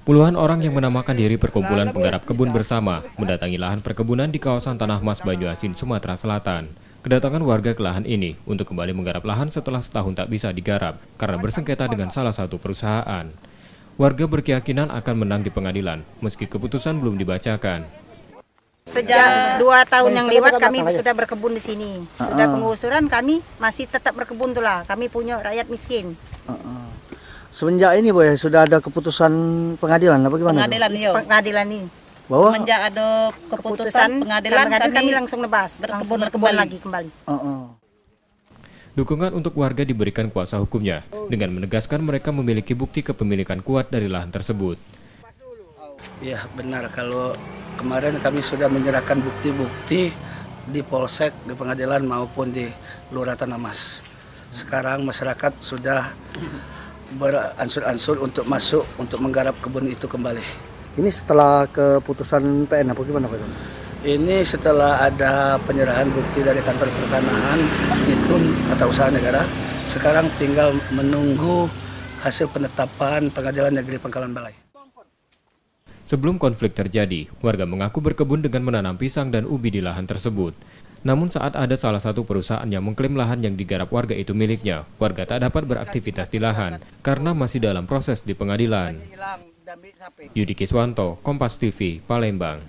Puluhan orang yang menamakan diri Perkumpulan Penggarap Kebun Bersama mendatangi lahan perkebunan di kawasan Tanah Mas Banyuasin, Sumatera Selatan. Kedatangan warga ke lahan ini untuk kembali menggarap lahan setelah setahun tak bisa digarap karena bersengketa dengan salah satu perusahaan. Warga berkeyakinan akan menang di pengadilan meski keputusan belum dibacakan. Sejak 2 tahun yang lewat kami sudah berkebun di sini. Sudah penggusuran kami masih tetap berkebun tuh lah. Kami punya rakyat miskin. Semenjak ini Boy, sudah ada keputusan pengadilan apa gimana? Pengadilan ini. Bahwa Semenjak ada keputusan pengadilan kami langsung nebas, langsung berkebun lagi kembali. Dukungan untuk warga diberikan kuasa hukumnya dengan menegaskan mereka memiliki bukti kepemilikan kuat dari lahan tersebut. Ya benar, kalau kemarin kami sudah menyerahkan bukti-bukti di Polsek, di pengadilan maupun di Lurah Tanah Mas. Sekarang masyarakat sudah beransur-ansur untuk masuk untuk menggarap kebun itu kembali. ini setelah keputusan PN apa gimana Pak? Ini setelah ada penyerahan bukti dari kantor pertanahan ITUN atau usaha negara. Sekarang tinggal menunggu hasil penetapan Pengadilan Negeri Pangkalan Balai. Sebelum konflik terjadi, warga mengaku berkebun dengan menanam pisang dan ubi di lahan tersebut. Namun saat ada salah satu perusahaan yang mengklaim lahan yang digarap warga itu miliknya, warga tak dapat beraktivitas di lahan karena masih dalam proses di pengadilan. Yudi Kiswanto, Kompas TV, Palembang.